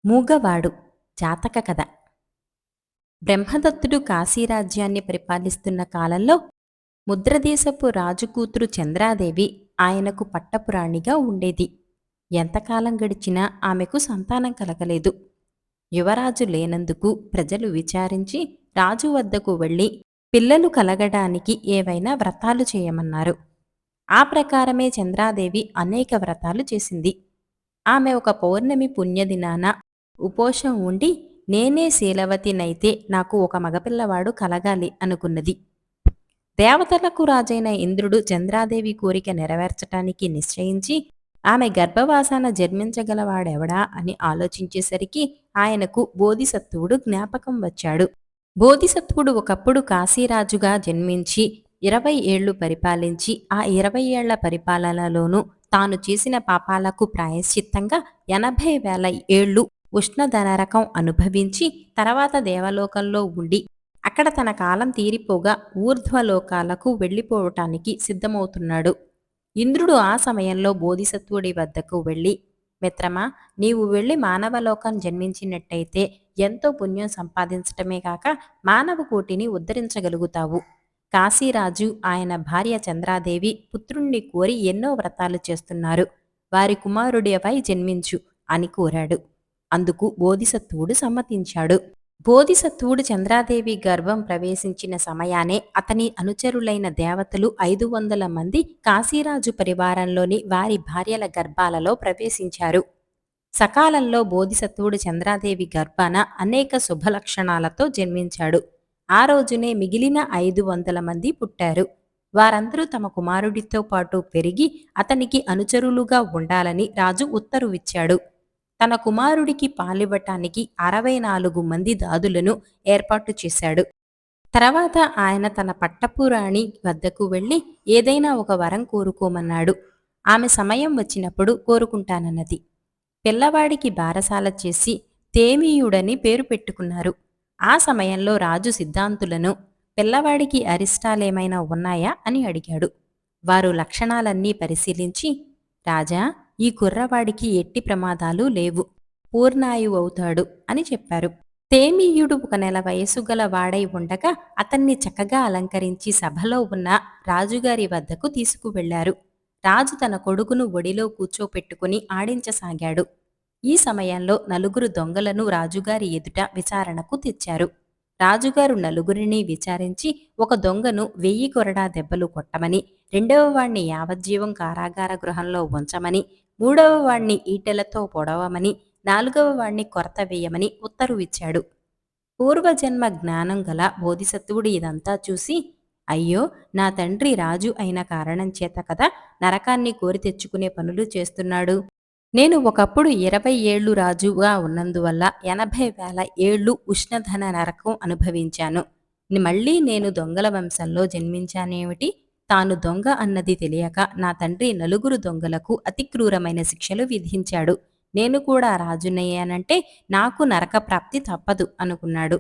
మూగవాడు జాతక కథ. బ్రహ్మదత్తుడు కాశీరాజ్యాన్ని పరిపాలిస్తున్న కాలంలో ముద్రదేశపు రాజు కూతురు చంద్రాదేవి ఆయనకు పట్టపురాణిగా ఉండేది. ఎంతకాలం గడిచినా ఆమెకు సంతానం కలగలేదు. యువరాజు లేనందుకు ప్రజలు విచారించి రాజు వద్దకు వెళ్ళి పిల్లలు కలగడానికి ఏవైనా వ్రతాలు చేయమన్నారు. ఆ ప్రకారమే చంద్రాదేవి అనేక వ్రతాలు చేసింది. ఆమె ఒక పౌర్ణమి పుణ్యదినాన ఉపోషం ఉండి నేనే శీలవతినైతే నాకు ఒక మగపిల్లవాడు కలగాలి అనుకున్నది. దేవతలకు రాజైన ఇంద్రుడు చంద్రాదేవి కోరిక నెరవేర్చటానికి నిశ్చయించి ఆమె గర్భవాసాన జన్మించగలవాడెవడా అని ఆలోచించేసరికి ఆయనకు బోధిసత్వుడు జ్ఞాపకం వచ్చాడు. బోధిసత్వుడు ఒకప్పుడు కాశీరాజుగా జన్మించి 20 ఏళ్లు పరిపాలించి ఆ 20 ఏళ్ల పరిపాలనలోనూ తాను చేసిన పాపాలకు ప్రాయశ్చిత్తంగా 80,000 ఏళ్లు ఉష్ణధనరకం అనుభవించి తర్వాత దేవలోకంలో ఉండి అక్కడ తన కాలం తీరిపోగా ఊర్ధ్వలోకాలకు వెళ్ళిపోవటానికి సిద్ధమవుతున్నాడు. ఇంద్రుడు ఆ సమయంలో బోధిసత్వుడి వద్దకు వెళ్ళి, మిత్రమా, నీవు వెళ్ళి మానవలోకం జన్మించినట్టయితే ఎంతో పుణ్యం సంపాదించటమే కాక మానవ కోటిని ఉద్ధరించగలుగుతావు. కాశీరాజు ఆయన భార్య చంద్రాదేవి పుత్రుణ్ణి కోరి ఎన్నో వ్రతాలు చేస్తున్నారు. వారి కుమారుడివై జన్మించు అని కోరాడు. అందుకు బోధిసత్వుడు సమ్మతించాడు. బోధిసత్వుడు చంద్రాదేవి గర్భం ప్రవేశించిన సమయానే అతని అనుచరులైన దేవతలు 500 మంది కాశీరాజు పరివారంలోని వారి భార్యల గర్భాలలో ప్రవేశించారు. సకాలంలో బోధిసత్వుడు చంద్రాదేవి గర్భాన అనేక శుభలక్షణాలతో జన్మించాడు. ఆ రోజునే మిగిలిన 500 మంది పుట్టారు. వారందరూ తమ కుమారుడితో పాటు పెరిగి అతనికి అనుచరులుగా ఉండాలని రాజు ఉత్తరువిచ్చాడు. తన కుమారుడికి పాలివ్వటానికి 64 మంది దాదులను ఏర్పాటు చేశాడు. తర్వాత ఆయన తన పట్టపురాణి వద్దకు వెళ్ళి ఏదైనా ఒక వరం కోరుకోమన్నాడు. ఆమె సమయం వచ్చినప్పుడు కోరుకుంటానన్నది. పిల్లవాడికి బారసాల చేసి తేమీయుడని పేరు పెట్టుకున్నారు. ఆ సమయంలో రాజు సిద్ధాంతులను పిల్లవాడికి అరిష్టాలేమైనా ఉన్నాయా అని అడిగాడు. వారు లక్షణాలన్నీ పరిశీలించి, రాజా, ఈ కుర్రవాడికి ఎట్టి ప్రమాదాలు లేవు, పూర్ణాయువవుతాడు అని చెప్పారు. తేమీయుడు 1 నెల వయసు గల వాడై ఉండగా అతన్ని చక్కగా అలంకరించి సభలో ఉన్న రాజుగారి వద్దకు తీసుకువెళ్లారు. రాజు తన కొడుకును ఒడిలో కూర్చోపెట్టుకుని ఆడించసాగాడు. ఈ సమయంలో 4 దొంగలను రాజుగారి ఎదుట విచారణకు తెచ్చారు. రాజుగారు 4 విచారించి ఒక దొంగను 1000 కొరడా దెబ్బలు కొట్టమని, 2వ వాణ్ణి యావజ్జీవం కారాగార గృహంలో ఉంచమని, 3వ వాణ్ణి ఈటెలతో పొడవమని, 4వ వాణ్ణి కొరత వేయమని ఉత్తరువిచ్చాడు. పూర్వజన్మ జ్ఞానం గల బోధిసత్వుడు ఇదంతా చూసి, అయ్యో, నా తండ్రి రాజు అయిన కారణం చేత కదా నరకాన్ని కోరి తెచ్చుకునే పనులు చేస్తున్నాడు. నేను ఒకప్పుడు 20 ఏళ్లు రాజుగా ఉన్నందువల్ల 80,000 ఏళ్లు ఉష్ణధన నరకం అనుభవించాను. మళ్ళీ నేను దొంగల వంశంలో జన్మించానేమిటి? తాను దొంగ అన్నది తెలియక నా తండ్రి 4 దొంగలకు అతి క్రూరమైన శిక్షలు విధించాడు. నేను కూడా రాజునయ్యానంటే నాకు నరకప్రాప్తి తప్పదు అనుకున్నాడు.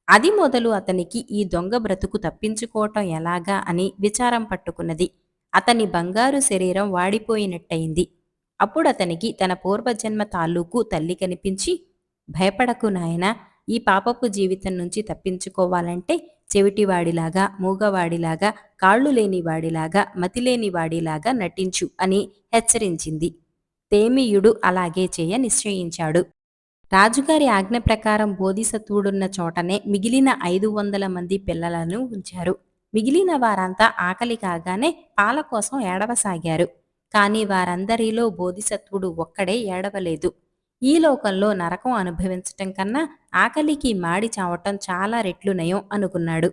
అది మొదలు అతనికి ఈ దొంగ బ్రతుకు తప్పించుకోవటం ఎలాగా అని విచారం పట్టుకున్నది. అతని బంగారు శరీరం వాడిపోయినట్టయింది. అప్పుడతనికి తన పూర్వజన్మ తాలూకు తల్లి కనిపించి, భయపడకు నాయనా, ఈ పాపపు జీవితం నుంచి తప్పించుకోవాలంటే చెవిటివాడిలాగా, మూగవాడిలాగా, కాళ్ళు లేనివాడిలాగా, మతిలేనివాడిలాగా నటించు అని హెచ్చరించింది. తేమీయుడు అలాగే చేయ నిశ్చయించాడు. రాజుగారి ఆజ్ఞ ప్రకారం బోధిసత్వుడున్న చోటనే మిగిలిన 500 మంది పిల్లలను ఉంచారు. మిగిలిన వారంతా ఆకలి కాగానే పాల కోసం ఏడవసాగారు. కాని వారందరిలో బోధిసత్వుడు ఒక్కడే ఏడవలేదు. ఈ లోకంలో నరకం అనుభవించటం కన్నా ఆకలికి మాడి చావటం చాలా రెట్లు నయం అనుకున్నాడు.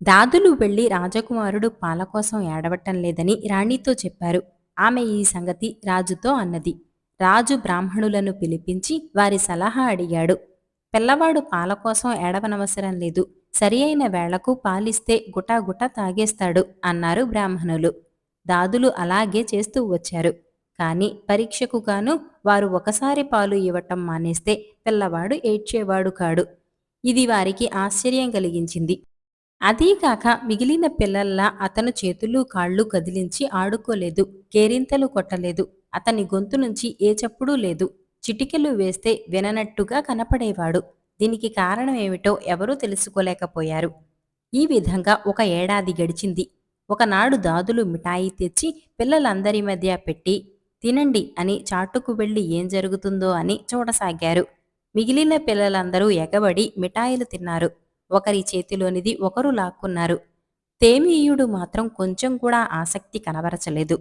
దాదులు వెళ్లి రాజకుమారుడు పాల కోసం ఏడవటం లేదని రాణితో చెప్పారు. ఆమె ఈ సంగతి రాజుతో అన్నది. రాజు బ్రాహ్మణులను పిలిపించి వారి సలహా అడిగాడు. పిల్లవాడు పాల కోసం ఏడవనవసరం లేదు, సరి అయిన వేళకు పాలిస్తే గుటాగుటా తాగేస్తాడు అన్నారు బ్రాహ్మణులు. దాదులు అలాగే చేస్తూ వచ్చారు. కాని పరీక్షకు గాను వారు ఒకసారి పాలు ఇవ్వటం మానేస్తే పిల్లవాడు ఏడ్చేవాడు కాడు. ఇది వారికి ఆశ్చర్యం కలిగించింది. అదీకాక మిగిలిన పిల్లల్లా అతను చేతులు కాళ్ళు కదిలించి ఆడుకోలేదు, కేరింతలు కొట్టలేదు, అతని గొంతు నుంచి ఏ చప్పుడూ లేదు. చిటికెలు వేస్తే విననట్టుగా కనపడేవాడు. దీనికి కారణమేమిటో ఎవరూ తెలుసుకోలేకపోయారు. ఈ విధంగా ఒక ఏడాది గడిచింది. ఒకనాడు దాదులు మిఠాయి తెచ్చి పిల్లలందరి మధ్య పెట్టి, తినండి అని చాటుకు వెళ్లి ఏం జరుగుతుందో అని చూడసాగారు. మిగిలిన పిల్లలందరూ ఎగబడి మిఠాయిలు తిన్నారు. ఒకరి చేతిలోనిది ఒకరు లాక్కున్నారు. తేమీయుడు మాత్రం కొంచెం కూడా ఆసక్తి కనబరచలేదు.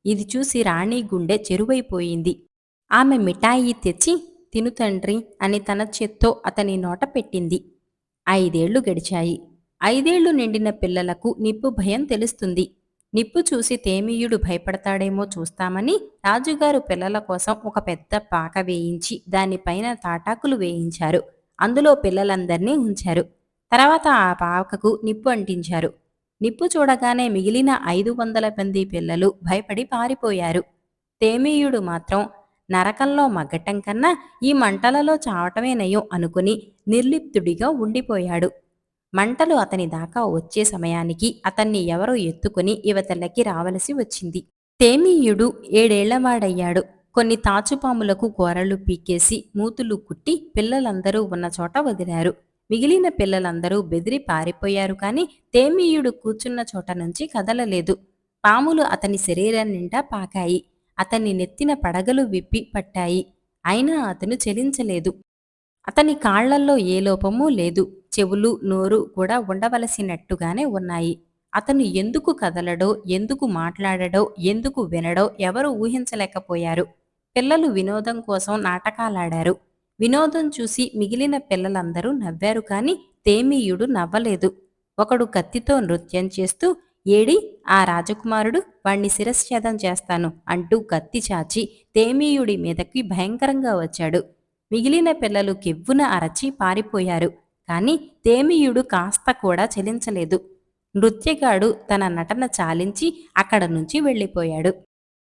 ఇది చూసి రాణి గుండె చెరువైపోయింది. ఆమె మిఠాయి తెచ్చి తిను తండ్రి అని తన చేత్తో అతని నోట పెట్టింది. 5 ఏళ్లు గడిచాయి. 5 ఏళ్లు నిండిన పిల్లలకు నిప్పు భయం తెలుస్తుంది. నిప్పు చూసి తేమీయుడు భయపడతాడేమో చూస్తామని రాజుగారు పిల్లల కోసం ఒక పెద్ద పాక వేయించి దానిపైన తాటాకులు వేయించారు. అందులో పిల్లలందర్నీ ఉంచారు. తర్వాత ఆ పాకకు నిప్పు అంటించారు. నిప్పు చూడగానే మిగిలిన 500 మంది పిల్లలు భయపడి పారిపోయారు. తేమీయుడు మాత్రం నరకంలో మగ్గటం కన్నా ఈ మంటలలో చావటమే నయం అనుకుని నిర్లిప్తుడిగా ఉండిపోయాడు. మంటలు అతని దాకా వచ్చే సమయానికి అతన్ని ఎవరో ఎత్తుకుని ఇవతలకి రావలసి వచ్చింది. తేమీయుడు 7 ఏళ్లవాడయ్యాడు. కొన్ని తాచుపాములకు కూరలు పీకేసి మూతులు కుట్టి పిల్లలందరూ ఉన్న చోట వదిలారు. మిగిలిన పిల్లలందరూ బెదిరి పారిపోయారు కాని తేమీయుడు కూర్చున్న చోట నుంచి కదలలేదు. పాములు అతని శరీరం నిండా పాకాయి. అతన్ని నెత్తిన పడగలు విప్పి పట్టాయి. అయినా అతను చలించలేదు. అతని కాళ్లల్లో ఏ లోపమూ లేదు. చెవులు, నోరు కూడా ఉండవలసినట్టుగానే ఉన్నాయి. అతను ఎందుకు కదలడో, ఎందుకు మాట్లాడడో, ఎందుకు వినడో ఎవరూ ఊహించలేకపోయారు. పిల్లలు వినోదం కోసం నాటకాలాడారు. వినోదం చూసి మిగిలిన పిల్లలందరూ నవ్వారు కాని తేమీయుడు నవ్వలేదు. ఒకడు కత్తితో నృత్యం చేస్తూ ఏడి ఆ రాజకుమారుడు, వాణ్ణి శిరశ్ఛేదం చేస్తాను అంటూ కత్తి చాచి తేమీయుడి మీదకి భయంకరంగా వచ్చాడు. మిగిలిన పిల్లలు కెవ్వున అరచి పారిపోయారు. కాని తేమీయుడు కాస్త కూడా చలించలేదు. నృత్యగాడు తన నటన చాలించి అక్కడ నుంచి వెళ్ళిపోయాడు.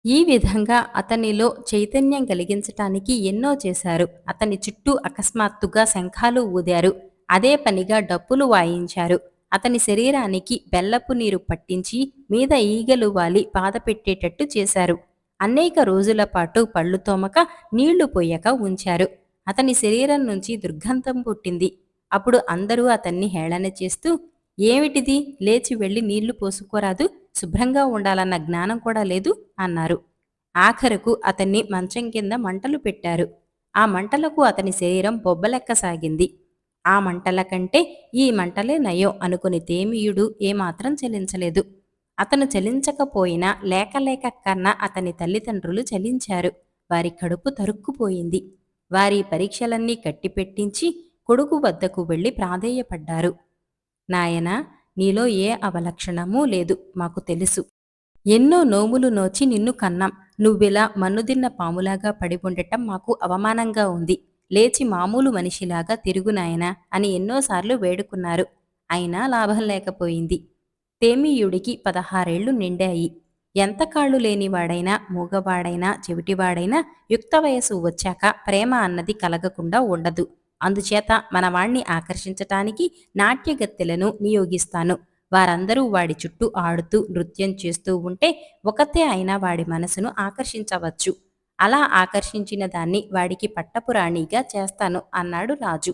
ఈ విధంగా అతనిలో చైతన్యం కలిగించటానికి ఎన్నో చేశారు. అతని చుట్టూ అకస్మాత్తుగా శంఖాలు ఊదారు. అదే పనిగా డప్పులు వాయించారు. అతని శరీరానికి బెల్లపు నీరు పట్టించి మీద ఈగలు వాలి బాధపెట్టేటట్టు చేశారు. అనేక రోజుల పాటు పళ్ళు తోమక నీళ్లు పొయ్యక ఉంచారు. అతని శరీరం నుంచి దుర్గంధం పుట్టింది. అప్పుడు అందరూ అతన్ని హేళన చేస్తూ ఏమిటిది, లేచి వెళ్ళి నీళ్లు పోసుకోరాదు, శుభ్రంగా ఉండాలన్న జ్ఞానం కూడా లేదు అన్నారు. ఆఖరకు అతన్ని మంచం కింద మంటలు పెట్టారు. ఆ మంటలకు అతని శరీరం బొబ్బలెక్కసాగింది. ఆ మంటల కంటే ఈ మంటలే నయం అనుకుని తేమీయుడు ఏమాత్రం చలించలేదు. అతను చలించకపోయినా లేక లేక కన్నా అతని తల్లిదండ్రులు చలించారు. వారి కడుపు తరుక్కుపోయింది. వారి పరీక్షలన్నీ కట్టిపెట్టించి కొడుకు వద్దకు వెళ్లి ప్రాధేయపడ్డారు. నాయనా, నీలో ఏ అవలక్షణమూ లేదు, మాకు తెలుసు. ఎన్నో నోములు నోచి నిన్ను కన్నాం. నువ్విలా మన్నుదిన్న పాములాగా పడి ఉండటం మాకు అవమానంగా ఉంది. లేచి మామూలు మనిషిలాగా తిరుగు నాయనా అని ఎన్నోసార్లు వేడుకున్నారు. అయినా లాభం లేకపోయింది. తేమీయుడికి 16 ఏళ్లు నిండాయి. ఎంత కాళ్ళు లేనివాడైనా, మూగవాడైనా, చెవిటివాడైనా యుక్త వయసు వచ్చాక ప్రేమ అన్నది కలగకుండా ఉండదు. అందుచేత మనవాణ్ణి ఆకర్షించటానికి నాట్యగత్తెలను నియోగిస్తాను. వారందరూ వాడి చుట్టూ ఆడుతూ నృత్యం చేస్తూ ఉంటే ఒకతే అయినా వాడి మనసును ఆకర్షించవచ్చు. అలా ఆకర్షించిన దాన్ని వాడికి పట్టపురాణిగా చేస్తాను అన్నాడు రాజు.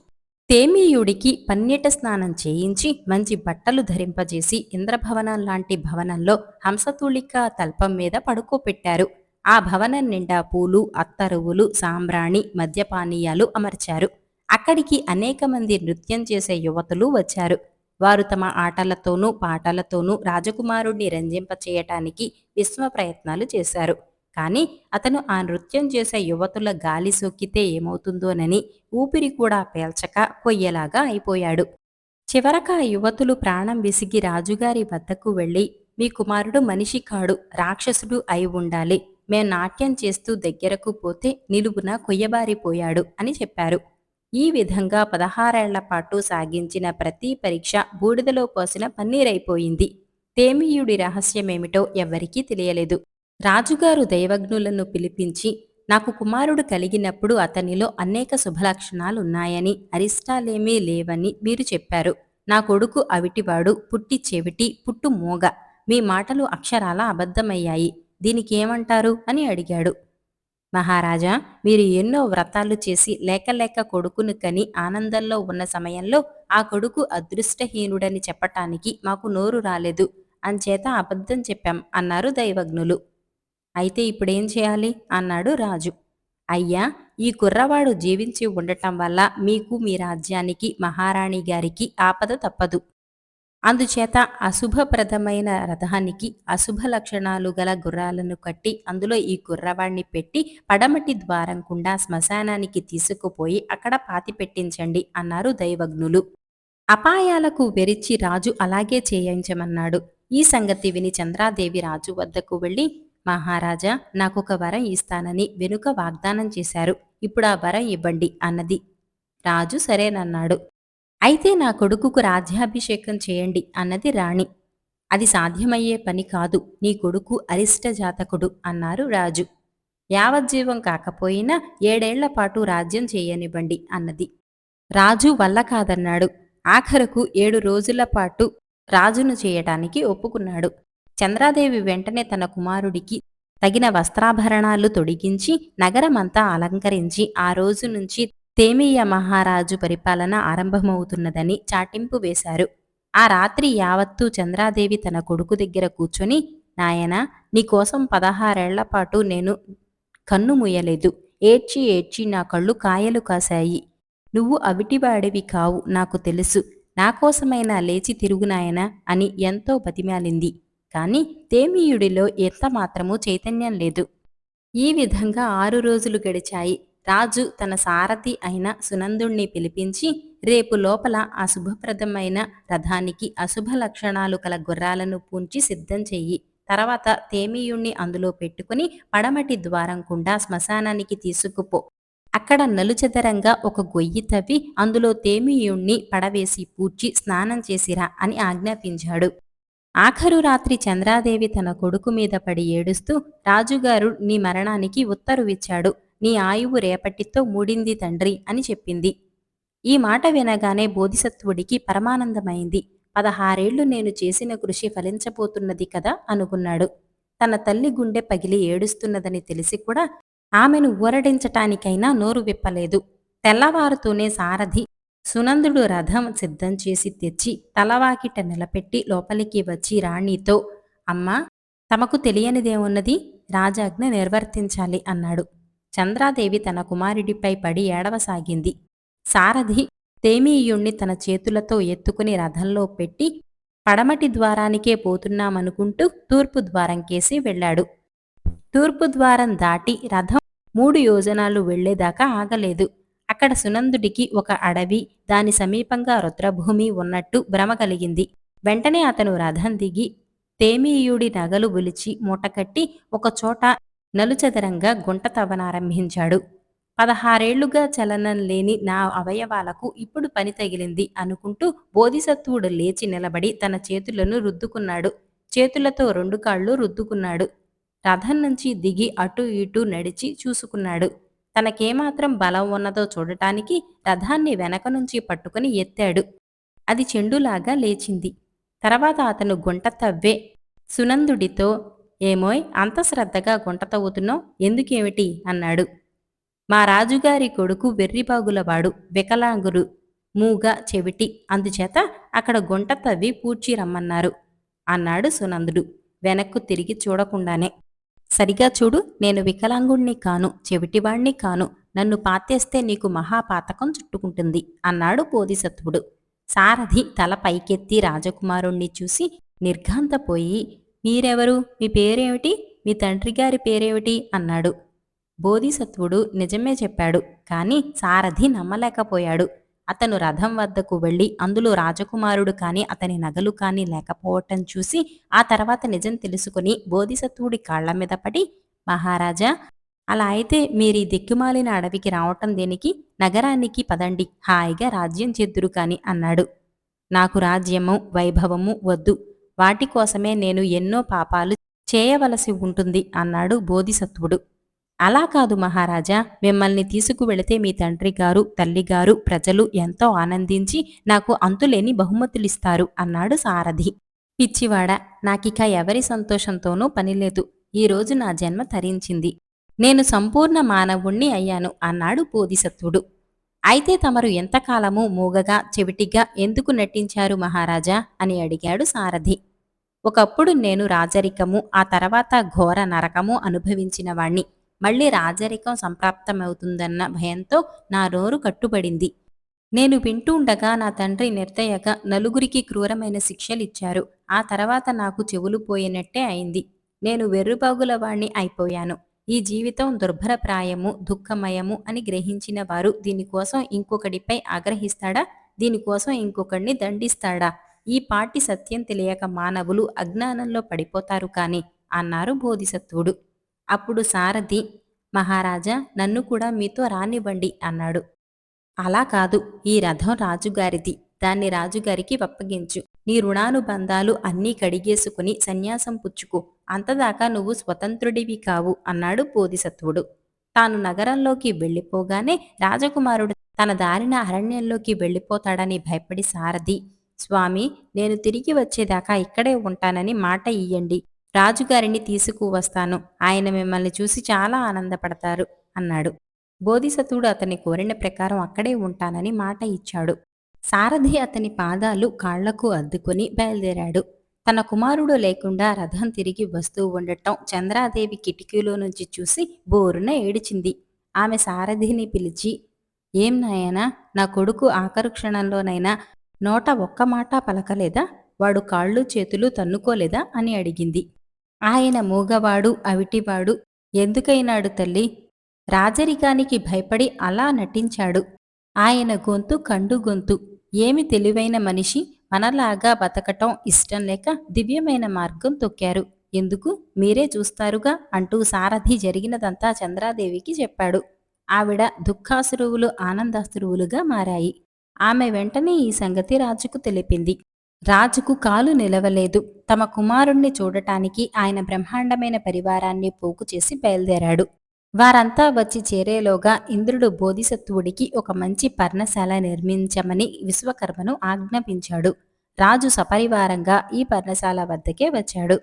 తేమీయుడికి పన్నీట స్నానం చేయించి మంచి బట్టలు ధరింపజేసి ఇంద్రభవనం లాంటి భవనంలో హంసతూళికా తల్పం మీద పడుకోపెట్టారు. ఆ భవనం నిండా పూలు, అత్తరువులు, సాంబ్రాణి, మద్యపానీయాలు అమర్చారు. అక్కడికి అనేక మంది నృత్యం చేసే యువతులు వచ్చారు. వారు తమ ఆటలతోనూ పాటలతోనూ రాజకుమారుణ్ణి రంజింపచేయటానికి విశ్వ ప్రయత్నాలు చేశారు. కాని అతను ఆ నృత్యం చేసే యువతుల గాలి సోకితే ఏమవుతుందోనని ఊపిరి కూడా పీల్చక కొయ్యలాగా అయిపోయాడు. చివరక ఆ యువతులు ప్రాణం విసిగి రాజుగారి వద్దకు వెళ్ళి, మీ కుమారుడు మనిషి కాడు, రాక్షసుడు అయి ఉండాలి. మేం నాట్యం చేస్తూ దగ్గరకు పోతే నిలువున కొయ్యబారిపోయాడు అని చెప్పారు. ఈ విధంగా 16 ఏళ్ల పాటు సాగించిన ప్రతి పరీక్ష బూడిదలో పోసిన పన్నీరైపోయింది. తేమీయుడి రహస్యమేమిటో ఎవ్వరికీ తెలియలేదు. రాజుగారు దైవజ్ఞులను పిలిపించి, నాకు కుమారుడు కలిగినప్పుడు అతనిలో అనేక శుభలక్షణాలున్నాయని, అరిష్టాలేమీ లేవని మీరు చెప్పారు. నా కొడుకు అవిటివాడు, పుట్టి చెవిటి, పుట్టు మూగ. మీ మాటలు అక్షరాల అబద్ధమయ్యాయి. దీనికేమంటారు అని అడిగాడు. మహారాజా, మీరు ఎన్నో వ్రతాలు చేసి లేక లేక కొడుకును కని ఆనందంలో ఉన్న సమయంలో ఆ కొడుకు అదృష్టహీనుడని చెప్పటానికి మాకు నోరు రాలేదు. అంచేత అబద్ధం చెప్పాం అన్నారు దైవజ్ఞులు. అయితే ఇప్పుడేం చేయాలి అన్నాడు రాజు. అయ్యా, ఈ కుర్రవాడు జీవించి ఉండటం వల్ల మీకు మీ రాజ్యానికి మహారాణి గారికి ఆపద తప్పదు. అందుచేత అశుభప్రదమైన రథానికి అశుభ లక్షణాలు గల గుర్రాలను కట్టి అందులో ఈ కుర్రవాణ్ణి పెట్టి పడమటి ద్వారం గుండా శ్మశానానికి తీసుకుపోయి అక్కడ పాతిపెట్టించండి అన్నారు దైవజ్ఞులు. అపాయాలకు వెరిచి రాజు అలాగే చేయించమన్నాడు. ఈ సంగతి విని చంద్రాదేవి రాజు వద్దకు వెళ్ళి, మహారాజా, నాకొక వరం ఇస్తానని వెనుక వాగ్దానం చేశారు. ఇప్పుడు ఆ వరం ఇవ్వండి అన్నది. రాజు సరేనన్నాడు. అయితే నా కొడుకుకు రాజ్యాభిషేకం చేయండి అన్నది రాణి. అది సాధ్యమయ్యే పని కాదు, నీ కొడుకు అరిష్ట జాతకుడు అన్నారు రాజు. యావజ్జీవం కాకపోయినా 7 ఏళ్ల పాటు రాజ్యం చేయనివ్వండి అన్నది. రాజు వల్ల కాదన్నాడు. ఆఖరకు 7 రోజుల పాటు రాజును చేయటానికి ఒప్పుకున్నాడు. చంద్రాదేవి వెంటనే తన కుమారుడికి తగిన వస్త్రాభరణాలు తొడిగించి నగరమంతా అలంకరించి ఆ రోజు నుంచి తేమీయ మహారాజు పరిపాలన ఆరంభమవుతున్నదని చాటింపు వేశారు. ఆ రాత్రి యావత్తూ చంద్రాదేవి తన కొడుకు దగ్గర కూర్చొని, నాయనా, నీకోసం 16 ఏళ్లపాటు నేను కన్ను ముయ్యలేదు. ఏడ్చి ఏడ్చి నా కళ్ళు కాయలు కాశాయి. నువ్వు అవిటివాడివి కావు, నాకు తెలుసు. నాకోసమైనా లేచి తిరుగునాయనా అని ఎంతో బతిమాలింది. కాని తేమీయుడిలో ఎంతమాత్రమూ చైతన్యం లేదు. ఈ విధంగా 6 రోజులు గడిచాయి. రాజు తన సారథి అయిన సునందుణ్ణి పిలిపించి, రేపు లోపల ఆ శుభప్రదమైన రథానికి అశుభ లక్షణాలు కల గుర్రాలను పూంచి సిద్ధం చెయ్యి. తర్వాత తేమీయుణ్ణి అందులో పెట్టుకుని పడమటి ద్వారం గుండా శ్మశానానికి తీసుకుపో. అక్కడ నలుచెదరంగా ఒక గొయ్యి తవ్వి అందులో తేమీయుణ్ణి పడవేసి పూడ్చి స్నానం చేసిరా అని ఆజ్ఞాపించాడు. ఆఖరు రాత్రి చంద్రాదేవి తన కొడుకు మీద పడి ఏడుస్తూ, రాజుగారు నీ మరణానికి ఉత్తరువిచ్చాడు. నీ ఆయువు రేపటితో మూడింది తండ్రి అని చెప్పింది. ఈ మాట వినగానే బోధిసత్వుడికి పరమానందమైంది. 16 ఏళ్లు నేను చేసిన కృషి ఫలించబోతున్నది కదా అనుకున్నాడు. తన తల్లి గుండె పగిలి ఏడుస్తున్నదని తెలిసి కూడా ఆమెను ఊరడించటానికైనా నోరు విప్పలేదు. తెల్లవారుతూనే సారథి సునందుడు రథం సిద్ధం చేసి తెచ్చి తలవాకిట నిలపెట్టి లోపలికి వచ్చి రాణితో, అమ్మా, తమకు తెలియనిదేమున్నది? రాజాజ్ఞ నిర్వర్తించాలి అన్నాడు. చంద్రాదేవి తన కుమారుడిపై పడి ఏడవసాగింది. సారథి తేమీయుణ్ణి తన చేతులతో ఎత్తుకుని రథంలో పెట్టి పడమటి ద్వారానికే పోతున్నామనుకుంటూ తూర్పు ద్వారంకేసి వెళ్ళాడు. తూర్పు ద్వారం దాటి రథం 3 యోజనాలు వెళ్లేదాకా ఆగలేదు. అక్కడ సునందుడికి ఒక అడవి, దాని సమీపంగా రుద్రభూమి ఉన్నట్టు భ్రమ కలిగింది. వెంటనే అతను రథం దిగి తేమీయుడి నగలు ఒలిచి మూటకట్టి ఒకచోట నలుచదరంగా గుంట తవ్వనారంభించాడు. 16 ఏళ్లుగా చలనం లేని నా అవయవాలకు ఇప్పుడు పని తగిలింది అనుకుంటూ బోధిసత్వుడు లేచి నిలబడి తన చేతులను రుద్దుకున్నాడు. చేతులతో 2 కాళ్ళు రుద్దుకున్నాడు. రథం నుంచి దిగి అటూ ఇటూ నడిచి చూసుకున్నాడు. తనకేమాత్రం బలం ఉన్నదో చూడటానికి రథాన్ని వెనక నుంచి పట్టుకుని ఎత్తాడు. అది చెండులాగా లేచింది. తర్వాత అతను గుంట తవ్వే సునందుడితో, ఏమోయ్, అంత శ్రద్ధగా గుంట తవ్వుతున్నావు, ఎందుకేమిటి అన్నాడు. మా రాజుగారి కొడుకు వెర్రిబాగులవాడు, వికలాంగుడు, మూగ, చెవిటి, అందుచేత అక్కడ గుంట తవ్వి పూడ్చి రమ్మన్నారు అన్నాడు సునందుడు వెనక్కు తిరిగి చూడకుండానే. సరిగా చూడు, నేను వికలాంగుణ్ణి కాను, చెవిటివాణ్ణి కాను. నన్ను పాతేస్తే నీకు మహాపాతకం చుట్టుకుంటుంది అన్నాడు బోధిసత్వుడు. సారథి తల పైకెత్తి రాజకుమారుణ్ణి చూసి నిర్ఘాంతపోయి, మీరెవరు? మీ పేరేమిటి? మీ తండ్రి గారి పేరేమిటి అన్నాడు. బోధిసత్వుడు నిజమే చెప్పాడు. కాని సారథి నమ్మలేకపోయాడు. అతను రథం వద్దకు వెళ్ళి అందులో రాజకుమారుడు కాని అతని నగలు కాని లేకపోవటం చూసి ఆ తర్వాత నిజం తెలుసుకుని బోధిసత్వుడి కాళ్ల మీద పడి, మహారాజా, అలా అయితే మీరీ దిక్కుమాలిన అడవికి రావటం దేనికి? నగరానికి పదండి, హాయిగా రాజ్యం చేద్దురు కాని అన్నాడు. నాకు రాజ్యము, వైభవము వద్దు. వాటి కోసమే నేను ఎన్నో పాపాలు చేయవలసి ఉంటుంది అన్నాడు బోధిసత్వుడు. అలా కాదు మహారాజా, మిమ్మల్ని తీసుకువెళితే మీ తండ్రి గారు, తల్లిగారు, ప్రజలు ఎంతో ఆనందించి నాకు అంతులేని బహుమతులిస్తారు అన్నాడు సారథి. పిచ్చివాడా, నాకిక ఎవరి సంతోషంతోనూ పనిలేదు. ఈరోజు నా జన్మ తరించింది. నేను సంపూర్ణ మానవుణ్ణి అయ్యాను అన్నాడు బోధిసత్వుడు. అయితే తమరు ఎంతకాలము మూగగా చెవిటిగా ఎందుకు నటించారు మహారాజా అని అడిగాడు సారథి. ఒకప్పుడు నేను రాజరికము ఆ తర్వాత ఘోర నరకము అనుభవించిన వాణ్ణి. మళ్ళీ రాజరికం సంప్రాప్తమవుతుందన్న భయంతో నా నోరు కట్టుబడింది. నేను వింటూండగా నా తండ్రి నిర్దయగా నలుగురికి క్రూరమైన శిక్షలిచ్చారు. ఆ తర్వాత నాకు చెవులు పోయినట్టే అయింది. నేను వెర్రుబాగుల వాణ్ణి అయిపోయాను. ఈ జీవితం దుర్భరప్రాయము, దుఃఖమయము అని గ్రహించిన వారు దీనికోసం ఇంకొకడిపై ఆగ్రహిస్తాడా? దీనికోసం ఇంకొకడిని దండిస్తాడా? ఈ పాటి సత్యం తెలియక మానవులు అజ్ఞానంలో పడిపోతారు కాని అన్నారు బోధిసత్వుడు. అప్పుడు సారథి, మహారాజా నన్ను కూడా మీతో రానివ్వండి అన్నాడు. అలా కాదు, ఈ రథం రాజుగారిది. దాన్ని రాజుగారికి అప్పగించు. నీ రుణానుబంధాలు అన్నీ కడిగేసుకుని సన్యాసం పుచ్చుకో. అంతదాకా నువ్వు స్వతంత్రుడివి కావు అన్నాడు బోధిసత్వుడు. తాను నగరంలోకి వెళ్ళిపోగానే రాజకుమారుడు తన దారిన అరణ్యంలోకి వెళ్ళిపోతాడని భయపడి సారథి, స్వామి నేను తిరిగి వచ్చేదాకా ఇక్కడే ఉంటానని మాట ఇయ్యండి. రాజుగారిని తీసుకువస్తాను. ఆయన మిమ్మల్ని చూసి చాలా ఆనందపడతారు అన్నాడు. బోధిసత్వుడు అతని కోరిన ప్రకారం అక్కడే ఉంటానని మాట ఇచ్చాడు. సారథి అతని పాదాలు కాళ్లకు అద్దుకొని బయలుదేరాడు. తన కుమారుడు లేకుండా రథం తిరిగి వస్తూ ఉండటం చంద్రాదేవి కిటికీలో నుంచి చూసి బోరున ఏడిచింది. ఆమె సారథిని పిలిచి, ఏం నాయనా, నా కొడుకు ఆఖరు క్షణంలోనైనా నోట ఒక్క మాట పలకలేదా? వాడు కాళ్ళు చేతులు తన్నుకోలేదా అని అడిగింది. ఆయన మూగవాడు అవిటివాడు ఎందుకైనాడు తల్లి? రాజరికానికి భయపడి అలా నటించాడు. ఆయన గొంతు కండు గొంతు. ఏమి తెలివైన మనిషి, మనలాగా బతకటం ఇష్టం లేక దివ్యమైన మార్గం తొక్కారు. ఎందుకు మీరే చూస్తారుగా అంటూ సారథి జరిగినదంతా చంద్రాదేవికి చెప్పాడు. ఆవిడ దుఃఖాశ్రువులు ఆనందాశ్రువులుగా మారాయి. ఆమె వెంటనే ఈ సంగతి రాజుకు తెలిపింది. రాజుకు కాలు నిలవలేదు. తమ కుమారుణ్ణి చూడటానికి ఆయన బ్రహ్మాండమైన పరివారాన్ని పోగు చేసి బయలుదేరాడు. వారంతా వచ్చి చేరేలోగా ఇంద్రుడు బోధిసత్వుడికి ఒక మంచి పర్ణశాల నిర్మించమని విశ్వకర్మను ఆజ్ఞాపించాడు. రాజు సపరివారంగా ఈ పర్ణశాల వద్దకే వచ్చాడు.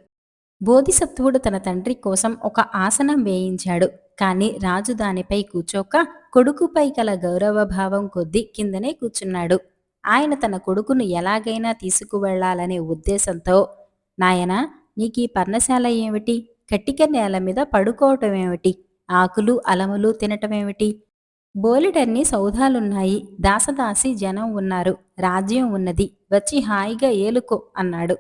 బోధిసత్వుడు తన తండ్రి కోసం ఒక ఆసనం వేయించాడు. కాని రాజు దానిపై కూర్చోక కొడుకుపై గల గౌరవభావం కొద్దీ కిందనే కూర్చున్నాడు. ఆయన తన కొడుకును ఎలాగైనా తీసుకువెళ్లాలనే ఉద్దేశంతో, నాయనా, నీకీ పర్ణశాల ఏమిటి? కట్టిక నేల మీద పడుకోవటమేమిటి? ఆకులు అలములు తినటమేమిటి? బోలెడన్ని సౌధాలున్నాయి. దాసదాసి జనం ఉన్నారు. రాజ్యం ఉన్నది. వచ్చి హాయిగా ఏలుకో అన్నాడు.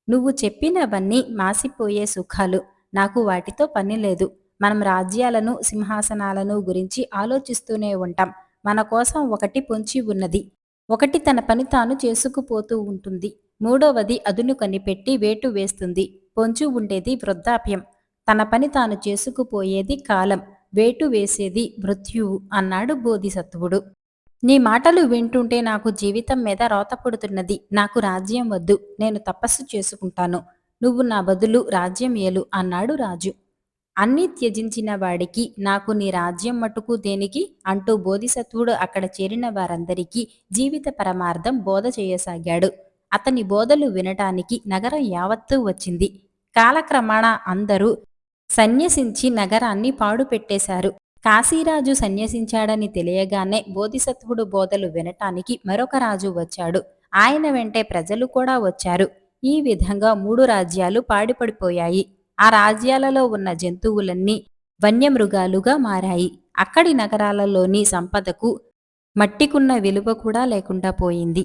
నువ్వు చెప్పినవన్నీ మాసిపోయే సుఖాలు. నాకు వాటితో పనిలేదు. మనం రాజ్యాలను సింహాసనాలను గురించి ఆలోచిస్తూనే ఉంటాం. మన కోసం ఒకటి పొంచి ఉన్నది. ఒకటి తన పని తాను చేసుకుపోతూ ఉంటుంది. మూడవది అదును కనిపెట్టి వేటు వేస్తుంది. పొంచి ఉండేది వృద్ధాప్యం. తన పని తాను చేసుకుపోయేది కాలం. వేటు వేసేది మృత్యువు అన్నాడు బోధిసత్వుడు. నీ మాటలు వింటుంటే నాకు జీవితం మీద రోత పుడుతున్నది. నాకు రాజ్యం వద్దు. నేను తపస్సు చేసుకుంటాను. నువ్వు నా బదులు రాజ్యం ఏలు అన్నాడు రాజు. అన్నీ త్యజించిన వాడికి నాకు నీ రాజ్యం మటుకు దేనికి అంటూ బోధిసత్వుడు అక్కడ చేరిన వారందరికీ జీవిత పరమార్థం బోధ చేయసాగాడు. అతని బోధలు వినటానికి నగరం యావత్తూ వచ్చింది. కాలక్రమాన అందరూ సన్యసించి నగరాన్ని పాడుపెట్టేశారు. కాశీరాజు సన్యసించాడని తెలియగానే బోధిసత్వుడు బోధలు వినటానికి మరొక రాజు వచ్చాడు. ఆయన వెంటే ప్రజలు కూడా వచ్చారు. ఈ విధంగా 3 రాజ్యాలు పాడిపడిపోయాయి. ఆ రాజ్యాలలో ఉన్న జంతువులన్నీ వన్యమృగాలుగా మారాయి. అక్కడి నగరాలలోని సంపదకు మట్టికున్న విలువ కూడా లేకుండా పోయింది.